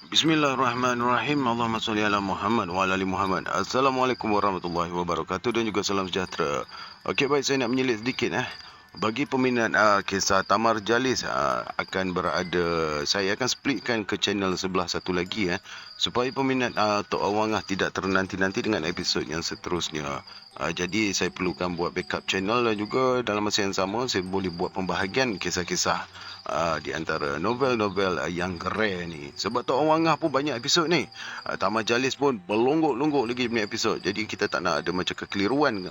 Bismillahirrahmanirrahim. Allahumma salli ala Muhammad wa ala ali Muhammad. Assalamualaikum warahmatullahi wabarakatuh dan juga salam sejahtera. Okey, baik, saya nak menyelit sedikit. Bagi peminat kisah Tamar Jalis, akan berada, saya akan splitkan ke channel sebelah satu lagi supaya peminat Tok Awangah tidak ternanti-nanti dengan episod yang seterusnya. Jadi saya perlukan buat backup channel dan juga dalam masa yang sama saya boleh buat pembahagian kisah-kisah di antara novel-novel yang rare ni. Sebab Tok Awangah pun banyak episod ni. Tamar Jalis pun berlonggok-longgok lagi punya episod. Jadi kita tak nak ada macam kekeliruan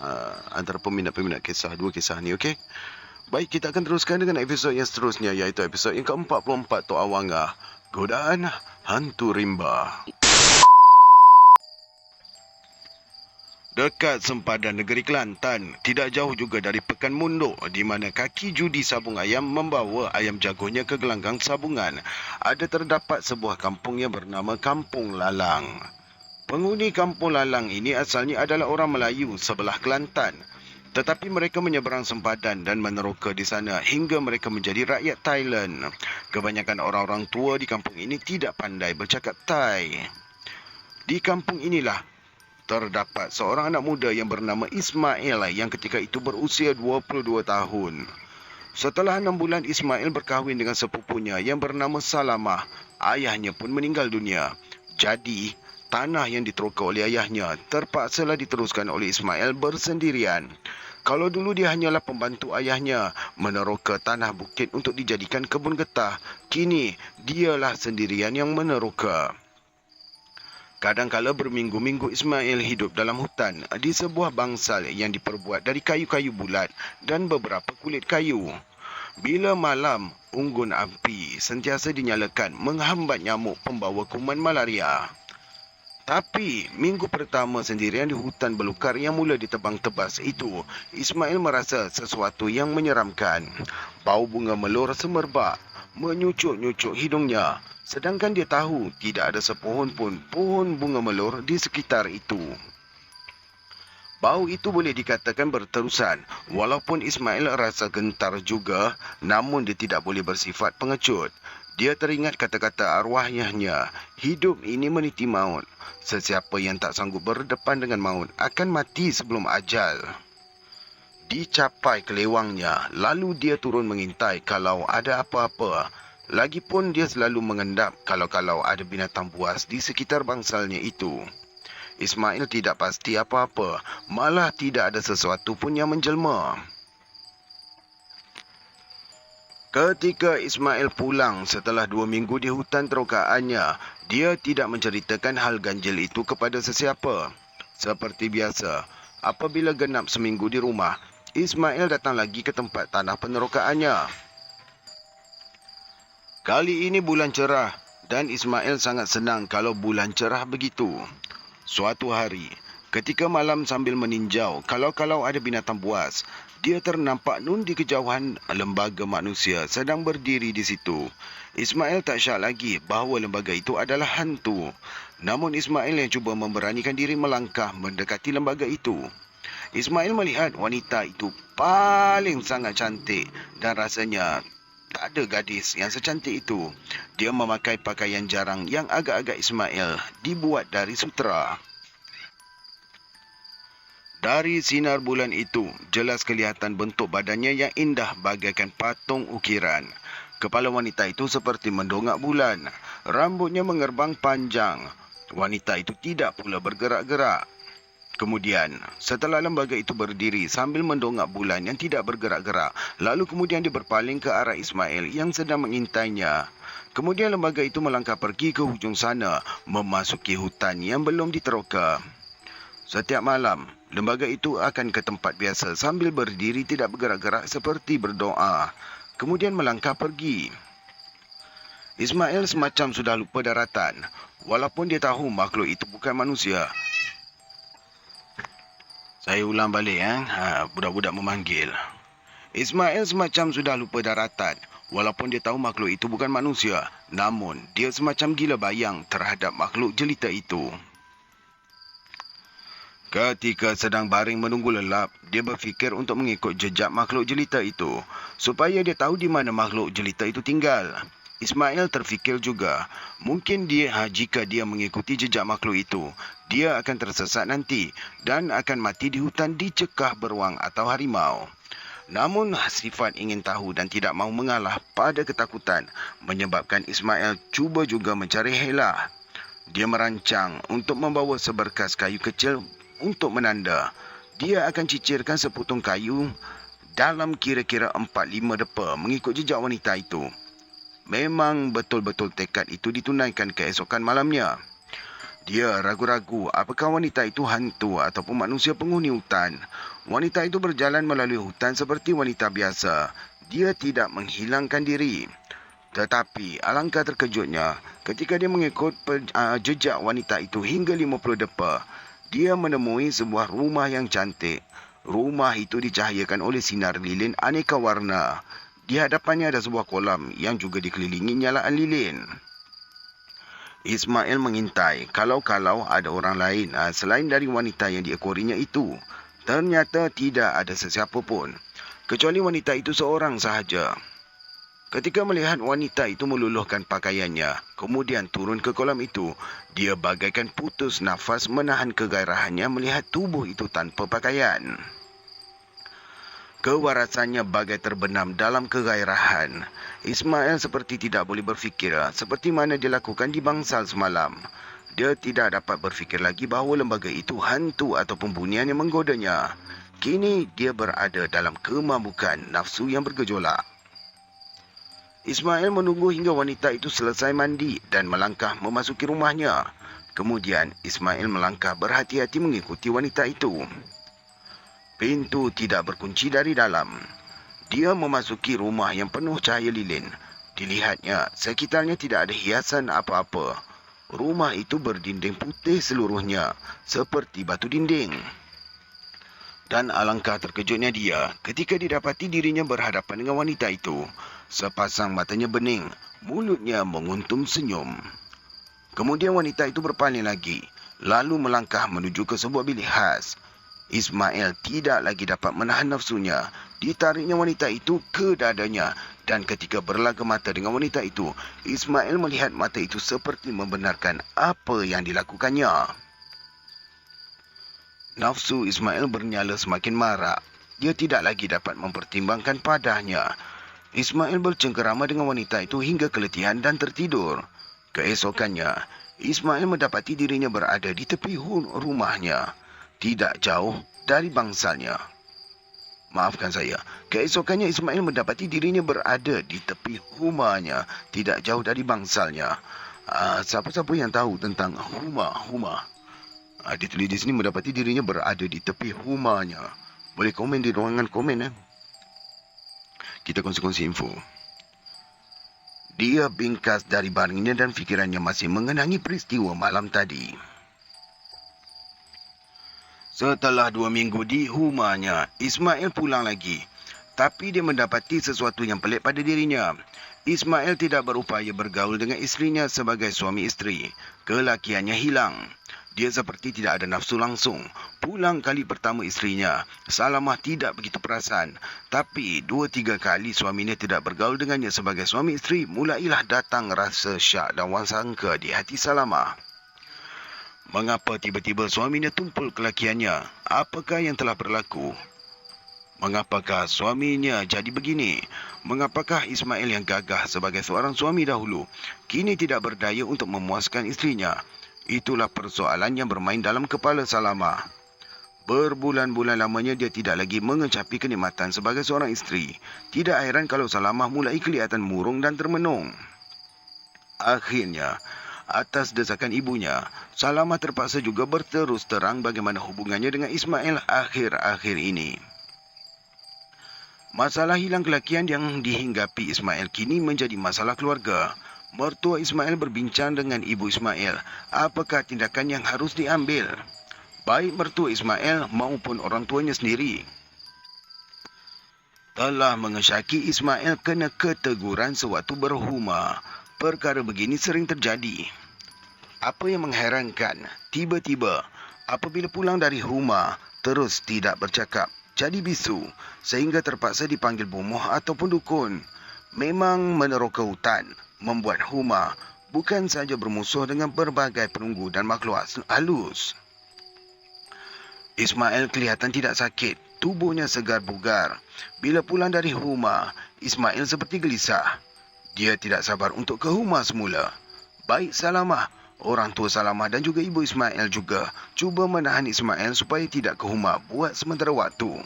antara peminat-peminat kisah, dua kisah ni, okey? Baik, kita akan teruskan dengan episod yang seterusnya, iaitu episod yang ke-44 Tok Awangah, Godaan Hantu Rimba. Dekat sempadan negeri Kelantan, tidak jauh juga dari Pekan Munduk, di mana kaki judi sabung ayam membawa ayam jagonya ke gelanggang sabungan, ada terdapat sebuah kampung yang bernama Kampung Lalang. Penghuni Kampung Lalang ini asalnya adalah orang Melayu sebelah Kelantan. Tetapi mereka menyeberang sempadan dan meneroka di sana hingga mereka menjadi rakyat Thailand. Kebanyakan orang-orang tua di kampung ini tidak pandai bercakap Thai. Di kampung inilah terdapat seorang anak muda yang bernama Ismail yang ketika itu berusia 22 tahun. Setelah 6 bulan Ismail berkahwin dengan sepupunya yang bernama Salamah, ayahnya pun meninggal dunia. Jadi, tanah yang diteroka oleh ayahnya terpaksalah diteruskan oleh Ismail bersendirian. Kalau dulu dia hanyalah pembantu ayahnya meneroka tanah bukit untuk dijadikan kebun getah, kini dialah sendirian yang meneroka. Kadangkala berminggu-minggu Ismail hidup dalam hutan di sebuah bangsal yang diperbuat dari kayu-kayu bulat dan beberapa kulit kayu. Bila malam, unggun api sentiasa dinyalakan menghambat nyamuk pembawa kuman malaria. Tapi, minggu pertama sendirian di hutan belukar yang mula ditebang tebas itu, Ismail merasa sesuatu yang menyeramkan. Bau bunga melur semerbak, menyucuk-nyucuk hidungnya. Sedangkan dia tahu tidak ada sepohon pun pohon bunga melur di sekitar itu. Bau itu boleh dikatakan berterusan. Walaupun Ismail rasa gentar juga, namun dia tidak boleh bersifat pengecut. Dia teringat kata-kata arwahnya, hidup ini meniti maut. Sesiapa yang tak sanggup berdepan dengan maut akan mati sebelum ajal dicapai kelewangnya. Lalu dia turun mengintai kalau ada apa-apa. Lagipun dia selalu mengendap kalau-kalau ada binatang buas di sekitar bangsalnya itu. Ismail tidak pasti apa-apa, malah tidak ada sesuatu pun yang menjelma. Ketika Ismail pulang setelah 2 minggu di hutan terokaannya, dia tidak menceritakan hal ganjil itu kepada sesiapa. Seperti biasa, apabila genap seminggu di rumah, Ismail datang lagi ke tempat tanah penerokaannya. Kali ini bulan cerah dan Ismail sangat senang kalau bulan cerah begitu. Suatu hari, ketika malam sambil meninjau kalau-kalau ada binatang buas, dia ternampak nun di kejauhan lembaga manusia sedang berdiri di situ. Ismail tak syak lagi bahawa lembaga itu adalah hantu. Namun Ismail yang cuba memberanikan diri melangkah mendekati lembaga itu. Ismail melihat wanita itu paling sangat cantik dan rasanya tak ada gadis yang secantik itu. Dia memakai pakaian jarang yang agak-agak Ismail dibuat dari sutera. Dari sinar bulan itu, jelas kelihatan bentuk badannya yang indah bagaikan patung ukiran. Kepala wanita itu seperti mendongak bulan. Rambutnya mengerbang panjang. Wanita itu tidak pula bergerak-gerak. Kemudian, setelah lembaga itu berdiri sambil mendongak bulan yang tidak bergerak-gerak, lalu kemudian dia berpaling ke arah Ismail yang sedang mengintainya. Kemudian lembaga itu melangkah pergi ke hujung sana, memasuki hutan yang belum diteroka. Setiap malam, lembaga itu akan ke tempat biasa sambil berdiri tidak bergerak-gerak seperti berdoa. Kemudian melangkah pergi. Ismail semacam sudah lupa daratan, walaupun dia tahu makhluk itu bukan manusia. Saya ulang balik budak-budak memanggil. Ismail semacam sudah lupa daratan, walaupun dia tahu makhluk itu bukan manusia. Namun, dia semacam gila bayang terhadap makhluk jelita itu. Ketika sedang baring menunggu lelap, dia berfikir untuk mengikut jejak makhluk jelita itu, supaya dia tahu di mana makhluk jelita itu tinggal. Ismail terfikir juga, mungkin jika dia mengikuti jejak makhluk itu, dia akan tersesat nanti dan akan mati di hutan dicekah beruang atau harimau. Namun sifat ingin tahu dan tidak mahu mengalah pada ketakutan menyebabkan Ismail cuba juga mencari helah. Dia merancang untuk membawa seberkas kayu kecil untuk menanda. Dia akan cicirkan seputung kayu dalam kira-kira 4-5 depa mengikut jejak wanita itu. Memang betul-betul tekad itu ditunaikan keesokan malamnya. Dia ragu-ragu apakah wanita itu hantu ataupun manusia penghuni hutan. Wanita itu berjalan melalui hutan seperti wanita biasa. Dia tidak menghilangkan diri. Tetapi alangkah terkejutnya ketika dia mengikut jejak wanita itu hingga 50 depa. Dia menemui sebuah rumah yang cantik. Rumah itu dicahayakan oleh sinar lilin aneka warna. Di hadapannya ada sebuah kolam yang juga dikelilingi nyalaan lilin. Ismail mengintai kalau-kalau ada orang lain selain dari wanita yang diekorinya itu. Ternyata tidak ada sesiapa pun, kecuali wanita itu seorang sahaja. Ketika melihat wanita itu meluluhkan pakaiannya, kemudian turun ke kolam itu, dia bagaikan putus nafas menahan kegairahannya melihat tubuh itu tanpa pakaian. Kewarasannya bagai terbenam dalam kegairahan. Ismail seperti tidak boleh berfikir seperti mana dia lakukan di bangsal semalam. Dia tidak dapat berfikir lagi bahawa lembaga itu hantu ataupun bunian yang menggodanya. Kini dia berada dalam kemabukan nafsu yang bergejolak. Ismail menunggu hingga wanita itu selesai mandi dan melangkah memasuki rumahnya. Kemudian Ismail melangkah berhati-hati mengikuti wanita itu. Pintu tidak berkunci dari dalam. Dia memasuki rumah yang penuh cahaya lilin. Dilihatnya, sekitarnya tidak ada hiasan apa-apa. Rumah itu berdinding putih seluruhnya, seperti batu dinding. Dan alangkah terkejutnya dia ketika didapati dirinya berhadapan dengan wanita itu. Sepasang matanya bening, mulutnya menguntum senyum. Kemudian wanita itu berpaling lagi, lalu melangkah menuju ke sebuah bilik khas. Ismail tidak lagi dapat menahan nafsunya. Ditariknya wanita itu ke dadanya. Dan ketika berlaga mata dengan wanita itu, Ismail melihat mata itu seperti membenarkan apa yang dilakukannya. Nafsu Ismail bernyala semakin marak. Dia tidak lagi dapat mempertimbangkan padanya. Ismail bercengkerama dengan wanita itu hingga keletihan dan tertidur. Keesokannya, Ismail mendapati dirinya berada di tepi rumahnya, tidak jauh dari bangsalnya. Maafkan saya. Keesokannya Ismail mendapati dirinya berada di tepi rumahnya, tidak jauh dari bangsalnya. Siapa-siapa yang tahu tentang huma? Ditulis di sini mendapati dirinya berada di tepi rumahnya. Boleh komen di ruangan komen. Kita kongsi-kongsi info. Dia bingkas dari baringnya dan fikirannya masih mengenangi peristiwa malam tadi. Setelah 2 minggu di rumahnya, Ismail pulang lagi. Tapi dia mendapati sesuatu yang pelik pada dirinya. Ismail tidak berupaya bergaul dengan isterinya sebagai suami isteri. Kelakiannya hilang. Dia seperti tidak ada nafsu langsung. Pulang kali pertama isterinya, Salamah tidak begitu perasan. Tapi 2-3 kali suaminya tidak bergaul dengannya sebagai suami isteri, mulailah datang rasa syak dan wangsangka di hati Salamah. Mengapa tiba-tiba suaminya tumpul kelakiannya? Apakah yang telah berlaku? Mengapakah suaminya jadi begini? Mengapakah Ismail yang gagah sebagai seorang suami dahulu, kini tidak berdaya untuk memuaskan isterinya? Itulah persoalan yang bermain dalam kepala Salamah. Berbulan-bulan lamanya dia tidak lagi mengecapi kenikmatan sebagai seorang isteri. Tidak heran kalau Salamah mulai kelihatan murung dan termenung. Akhirnya, atas desakan ibunya, Salamah terpaksa juga berterus terang bagaimana hubungannya dengan Ismail akhir-akhir ini. Masalah hilang kelakian yang dihinggapi Ismail kini menjadi masalah keluarga. Mertua Ismail berbincang dengan ibu Ismail, apakah tindakan yang harus diambil, baik mertua Ismail maupun orang tuanya sendiri. Telah mengesyaki Ismail kena keteguran sewaktu berhumah. Perkara begini sering terjadi. Apa yang mengherankan, tiba-tiba apabila pulang dari rumah, terus tidak bercakap, jadi bisu, sehingga terpaksa dipanggil bomoh ataupun dukun. Memang meneroka hutan, membuat Huma bukan saja bermusuh dengan berbagai penunggu dan makhluk halus. Ismail kelihatan tidak sakit, tubuhnya segar bugar. Bila pulang dari Huma, Ismail seperti gelisah. Dia tidak sabar untuk ke Huma semula. Baik Salamah, orang tua Salamah dan juga ibu Ismail juga cuba menahan Ismail supaya tidak ke Huma buat sementara waktu.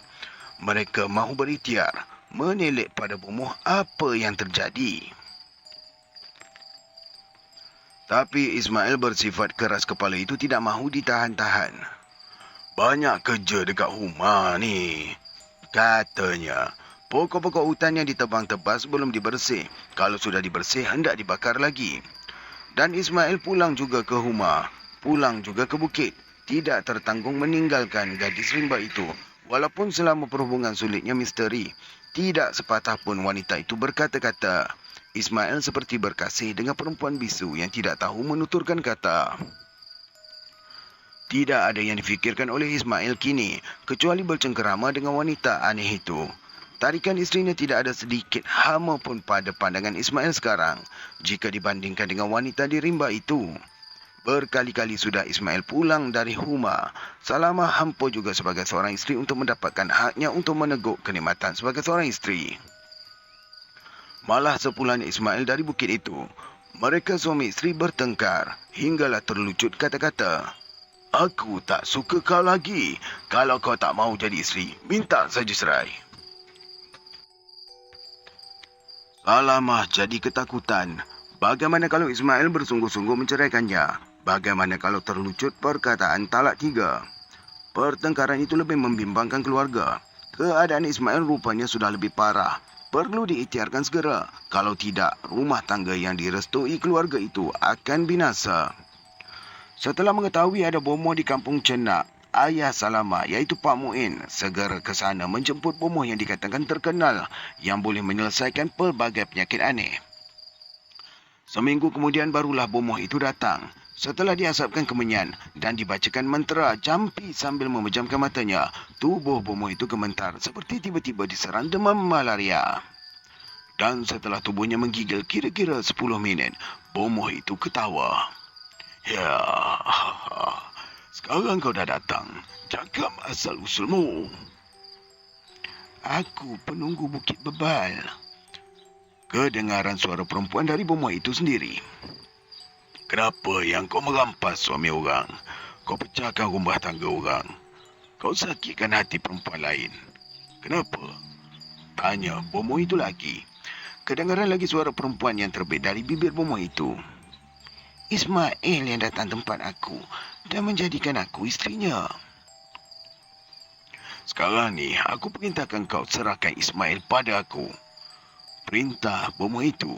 Mereka mahu berikhtiar, menelek pada bomoh apa yang terjadi. Tapi Ismail bersifat keras kepala itu tidak mahu ditahan-tahan. Banyak kerja dekat Huma ni, katanya. Pokok-pokok hutan yang ditebang-tebas belum dibersih. Kalau sudah dibersih, hendak dibakar lagi. Dan Ismail pulang juga ke Huma, pulang juga ke bukit. Tidak tertanggung meninggalkan gadis rimba itu. Walaupun selama perhubungan sulitnya misteri, tidak sepatah pun wanita itu berkata-kata. Ismail seperti berkasih dengan perempuan bisu yang tidak tahu menuturkan kata. Tidak ada yang difikirkan oleh Ismail kini, kecuali bercengkerama dengan wanita aneh itu. Tarikan isterinya tidak ada sedikit hama pun pada pandangan Ismail sekarang, jika dibandingkan dengan wanita di rimba itu. Berkali-kali sudah Ismail pulang dari Huma. Salamah hampa juga sebagai seorang isteri untuk mendapatkan haknya untuk meneguk kenikmatan sebagai seorang isteri. Malah sepulangnya Ismail dari bukit itu, mereka suami isteri bertengkar, hinggalah terlucut kata-kata. Aku tak suka kau lagi. Kalau kau tak mahu jadi isteri, minta saja cerai. Salamah jadi ketakutan. Bagaimana kalau Ismail bersungguh-sungguh menceraikannya? Bagaimana kalau terlucut perkataan talak 3? Pertengkaran itu lebih membimbangkan keluarga. Keadaan Ismail rupanya sudah lebih parah. Perlu diikhtiarkan segera. Kalau tidak, rumah tangga yang direstui keluarga itu akan binasa. Setelah mengetahui ada bomoh di kampung Cenak, ayah Salamah iaitu Pak Muin segera ke sana menjemput bomoh yang dikatakan terkenal yang boleh menyelesaikan pelbagai penyakit aneh. Seminggu kemudian barulah bomoh itu datang. Setelah diasapkan kemenyan dan dibacakan mentera jampi sambil memejamkan matanya, tubuh bomoh itu gemetar seperti tiba-tiba diserang demam malaria. Dan setelah tubuhnya menggigil kira-kira 10 minit, bomoh itu ketawa. Ya, sekarang kau dah datang. Cakap asal-usulmu. Aku penunggu Bukit Bebal. Kedengaran suara perempuan dari bomoh itu sendiri. Kenapa yang kau merampas suami orang? Kau pecahkan rumah tangga orang. Kau sakitkan hati perempuan lain. Kenapa? Tanya bomoh itu lagi. Kedengaran lagi suara perempuan yang terbit dari bibir bomoh itu. Ismail yang datang tempat aku dan menjadikan aku isterinya. Sekarang ni, aku perintahkan kau serahkan Ismail pada aku. Perintah bomoh itu.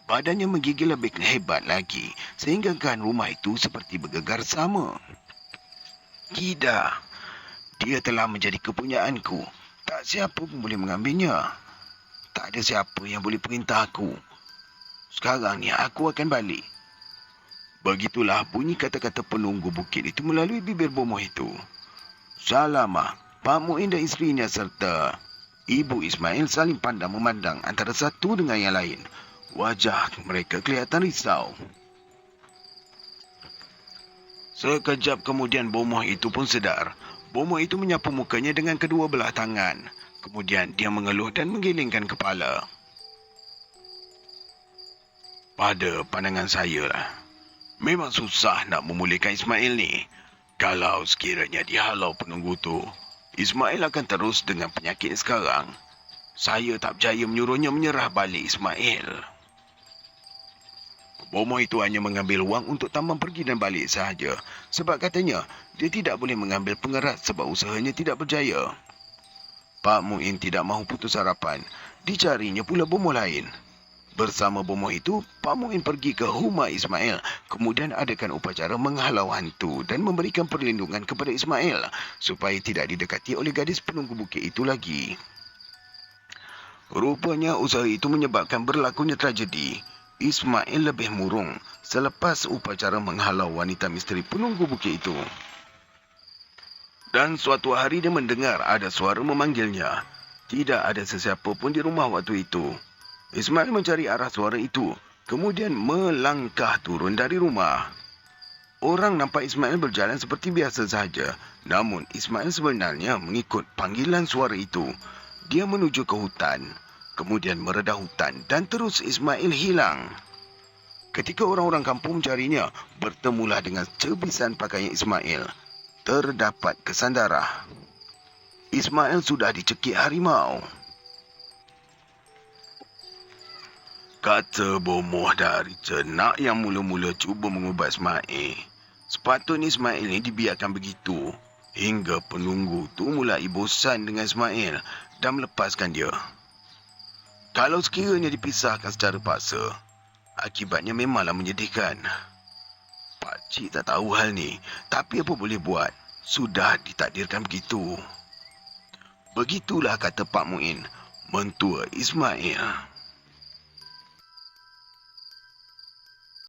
Badannya menggigil lebih hebat lagi, sehinggakan rumah itu seperti bergegar sama. Tidak. Dia telah menjadi kepunyaanku. Tak siapa pun boleh mengambilnya. Tak ada siapa yang boleh perintah aku. Sekarang ni, aku akan balik. Begitulah bunyi kata-kata penunggu bukit itu melalui bibir bomoh itu. Salamah, Pak Muin dan isterinya serta ibu Ismail saling pandang memandang antara satu dengan yang lain. Wajah mereka kelihatan risau. Sekejap kemudian bomoh itu pun sedar. Bomoh itu menyapu mukanya dengan kedua belah tangan. Kemudian dia mengeluh dan menggelengkan kepala. Pada pandangan saya lah, memang susah nak memulihkan Ismail ni. Kalau sekiranya dihalau penunggu tu, Ismail akan terus dengan penyakit sekarang. Saya tak berjaya menyuruhnya menyerah balik Ismail. Bomoh itu hanya mengambil wang untuk taman pergi dan balik sahaja. Sebab katanya, dia tidak boleh mengambil pengerat sebab usahanya tidak berjaya. Pak Muin tidak mahu putus harapan. Dicarinya pula bomoh lain. Bersama bomoh itu, Pak Muin pergi ke Huma Ismail. Kemudian adakan upacara menghalau hantu dan memberikan perlindungan kepada Ismail supaya tidak didekati oleh gadis penunggu bukit itu lagi. Rupanya usaha itu menyebabkan berlakunya tragedi. Ismail lebih murung selepas upacara menghalau wanita misteri penunggu bukit itu. Dan suatu hari dia mendengar ada suara memanggilnya. Tidak ada sesiapa pun di rumah waktu itu. Ismail mencari arah suara itu. kemudian melangkah turun dari rumah. Orang nampak Ismail berjalan seperti biasa sahaja. Namun Ismail sebenarnya mengikut panggilan suara itu. Dia menuju ke hutan. Kemudian meredah hutan dan terus Ismail hilang. Ketika orang-orang kampung mencarinya, bertemulah dengan cebisan pakaian Ismail. Terdapat kesan darah. Ismail sudah dicekik harimau. Kata bomoh dari ternak yang mula-mula cuba mengubah Ismail. Sepatutnya Ismail ini dibiarkan begitu. Hingga penunggu tu mulai bosan dengan Ismail dan melepaskan dia. Kalau sekiranya dipisahkan secara paksa, akibatnya memanglah menyedihkan. Pakcik tak tahu hal ni, tapi apa boleh buat? Sudah ditakdirkan begitu. Begitulah kata Pak Muin, mentua Ismail.